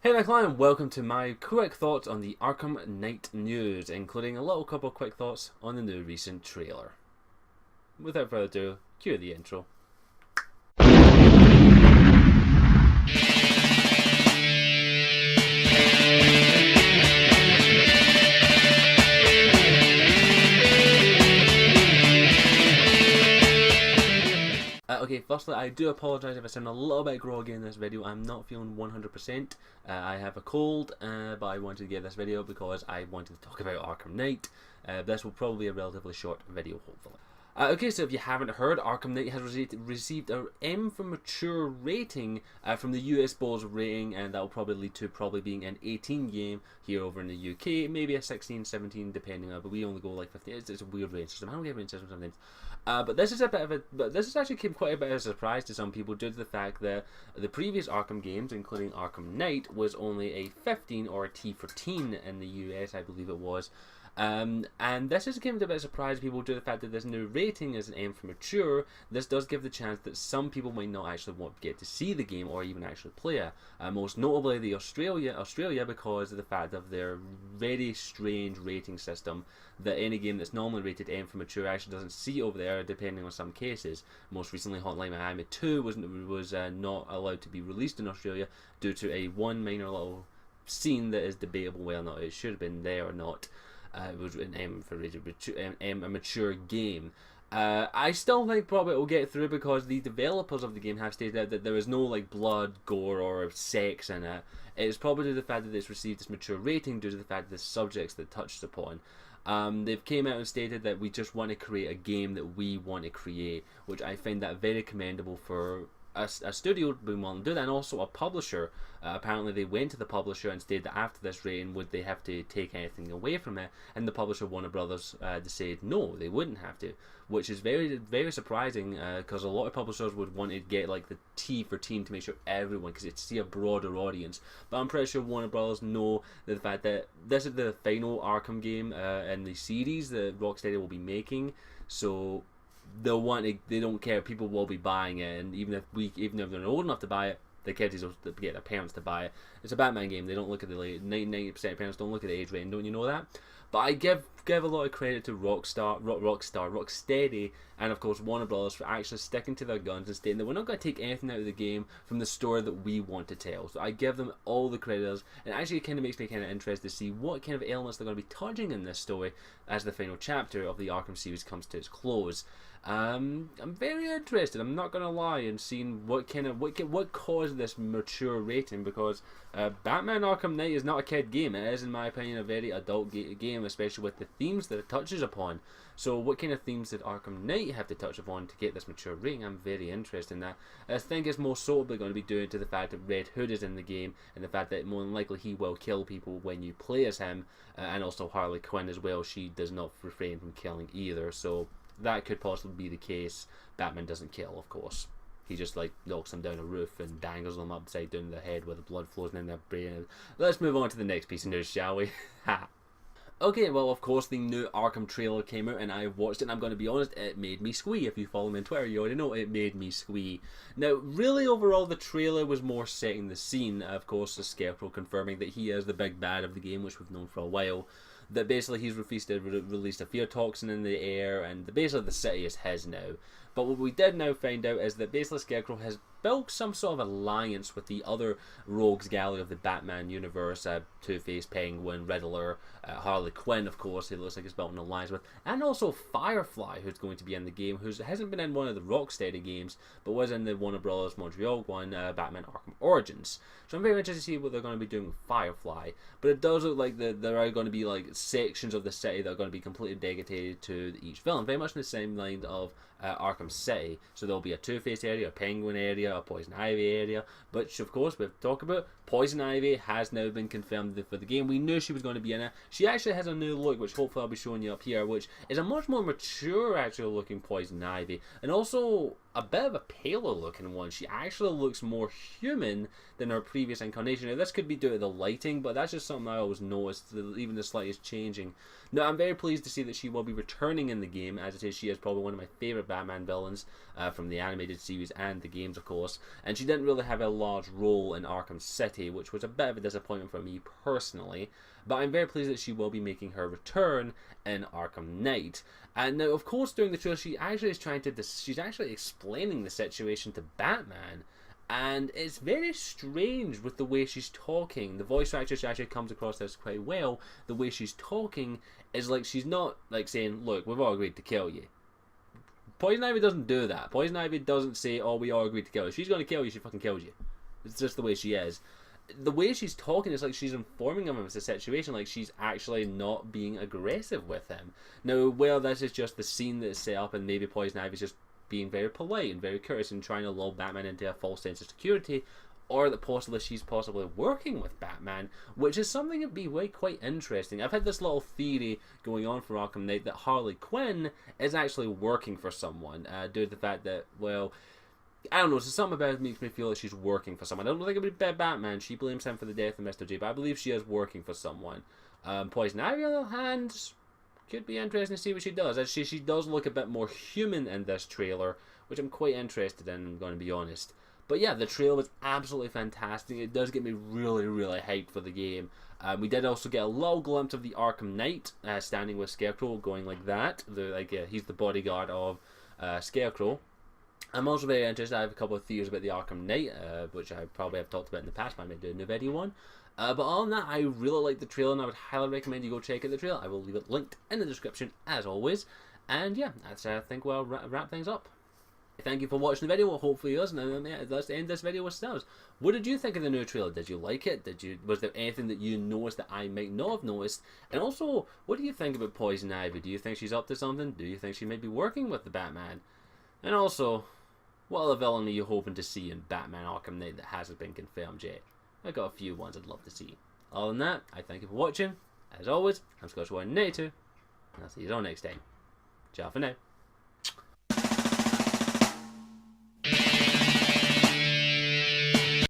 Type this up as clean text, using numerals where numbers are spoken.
Hey there, Klein, and welcome to my quick thoughts on the Arkham Knight news, including a little couple of quick thoughts on the new recent trailer. Without further ado, cue the intro. Okay, firstly, I do apologise if I sound a little bit groggy in this video. I'm not feeling 100%. I have a cold, but I wanted to get this video because I wanted to talk about Arkham Knight. This will probably be a relatively short video, hopefully. Okay, so if you haven't heard, Arkham Knight has received a M for mature rating from the US Ball's rating, and that will probably lead to being an 18 game here over in the UK, maybe a 16, 17, depending on. But we only go like 15. It's a weird range system. I don't get range system sometimes. But this is actually came quite a bit of a surprise to some people due to the fact that the previous Arkham games, including Arkham Knight, was only a 15 or a T for teen in the US, I believe it was. And this has given a bit of a surprise to people due to the fact that this new rating is an M for mature. This does give the chance that some people might not actually want to get to see the game or even actually play it. Most notably the Australia because of the fact of their very strange rating system that any game that's normally rated M for mature actually doesn't see over there, depending on some cases. Most recently, Hotline Miami 2 was not allowed to be released in Australia due to one minor little scene that is debatable whether or not it should have been there or not. It was an M for a mature game. I still think probably it will get through because the developers of the game have stated that there is no like blood, gore, or sex in it. It's probably due to the fact that it's received this mature rating due to the fact that the subjects that touched upon. They've came out and stated that we just want to create a game that we want to create, which I find that very commendable for a studio being willing to do that, and also a publisher. Apparently they went to the publisher and stated that after this rating would they have to take anything away from it, and the publisher Warner Brothers decided no, they wouldn't have to, which is very, very surprising because a lot of publishers would want to get like the T for teen to make sure everyone, because it's to see a broader audience. But I'm pretty sure Warner Brothers know the fact that this is the final Arkham game in the series that Rocksteady will be making, so they'll want to, they don't care, people will be buying it, and even if they're old enough to buy it, the kids will get their parents to buy it. It's a Batman game, they don't look at the 90% of parents don't look at the age rating, don't you know that? But I give a lot of credit to Rocksteady, and of course Warner Brothers for actually sticking to their guns and stating that we're not going to take anything out of the game from the story that we want to tell. So I give them all the credit, and actually it kind of makes me kind of interested to see what kind of elements they're going to be touching in this story as the final chapter of the Arkham series comes to its close. I'm very interested, I'm not gonna lie, in seeing what caused this mature rating, because Batman Arkham Knight is not a kid game. It is, in my opinion, a very adult game, especially with the themes that it touches upon. So what kind of themes did Arkham Knight have to touch upon to get this mature rating? I'm very interested in that. I think it's most suitably going to be due to the fact that Red Hood is in the game, and the fact that more than likely he will kill people when you play as him, and also Harley Quinn as well. She does not refrain from killing either, so that could possibly be the case. Batman doesn't kill, of course. He just like knocks them down a roof and dangles them upside down the head where the blood flows in their brain. Let's move on to the next piece of news, shall we? Okay, well, of course, the new Arkham trailer came out, and I watched it, and I'm going to be honest, it made me squee. If you follow me on Twitter, you already know it made me squee. Now, really, overall, the trailer was more setting the scene. Of course, the Scarecrow confirming that he is the big bad of the game, which we've known for a while. That basically he's released a fear toxin in the air, and basically the city is his now. But what we did now find out is that basically Scarecrow has built some sort of alliance with the other rogues gallery of the Batman universe, Two-Face, Penguin, Riddler, Harley Quinn, of course, he looks like he's built an alliance with, and also Firefly, who's going to be in the game, who hasn't been in one of the Rocksteady games, but was in the Warner Brothers Montreal one, Batman Arkham Origins. So I'm very interested to see what they're going to be doing with Firefly, but it does look like there are going to be like sections of the city that are going to be completely dedicated to each villain, very much in the same line of Arkham City. So there'll be a Two-Face area, a Penguin area, a Poison Ivy area, which of course we've talked about. Poison Ivy has now been confirmed for the game. We knew she was going to be in it. She actually has a new look, which hopefully I'll be showing you up here, which is a much more mature actually looking Poison Ivy. And also a bit of a paler looking one. She actually looks more human than her previous incarnation. Now, this could be due to the lighting, but that's just something I always noticed, even the slightest changing. Now, I'm very pleased to see that she will be returning in the game. As it is, she is probably one of my favourite Batman villains from the animated series and the games, of course. And she didn't really have a large role in Arkham City, which was a bit of a disappointment for me personally. But I'm very pleased that she will be making her return in Arkham Knight. And now, of course, during the trailer, she actually is trying to. She's actually explaining the situation to Batman, and it's very strange with the way she's talking. The voice actress actually comes across this quite well. The way she's talking is like she's not like saying, "Look, we've all agreed to kill you." Poison Ivy doesn't do that. Poison Ivy doesn't say, "Oh, we all agreed to kill you." She's going to kill you. She fucking kills you. It's just the way she is. The way she's talking is like she's informing him of the situation, like she's actually not being aggressive with him. Now, well, this is just the scene that is set up, and maybe Poison Ivy's just being very polite and very courteous and trying to lull Batman into a false sense of security, or that possibly she's possibly working with Batman, which is something that'd be quite interesting. I've had this little theory going on for Arkham Knight that Harley Quinn is actually working for someone, due to the fact that, well, I don't know, so something about it makes me feel like she's working for someone. I don't think it would be Batman. She blames him for the death of Mr. J, but I believe she is working for someone. Poison Ivy, on the other hand, could be interesting to see what she does. As she does look a bit more human in this trailer, which I'm quite interested in, I'm going to be honest. But yeah, the trailer was absolutely fantastic. It does get me really, really hyped for the game. We did also get a little glimpse of the Arkham Knight standing with Scarecrow, going like that. He's the bodyguard of Scarecrow. I'm also very interested. I have a couple of theories about the Arkham Knight, which I probably have talked about in the past, but I might do a new video one. But other than that, I really like the trailer, and I would highly recommend you go check out the trailer. I will leave it linked in the description, as always. And yeah, that's, I think we'll wrap things up. Thank you for watching the video. Well, hopefully yours. And let's end this video with stars. What did you think of the new trailer? Did you like it? Was there anything that you noticed that I might not have noticed? And also, what do you think about Poison Ivy? Do you think she's up to something? Do you think she might be working with the Batman? And also, what other villain are you hoping to see in Batman Arkham Knight that hasn't been confirmed yet? I've got a few ones I'd love to see. Other than that, I thank you for watching. As always, I'm Scotch192, and I'll see you all next time. Ciao for now.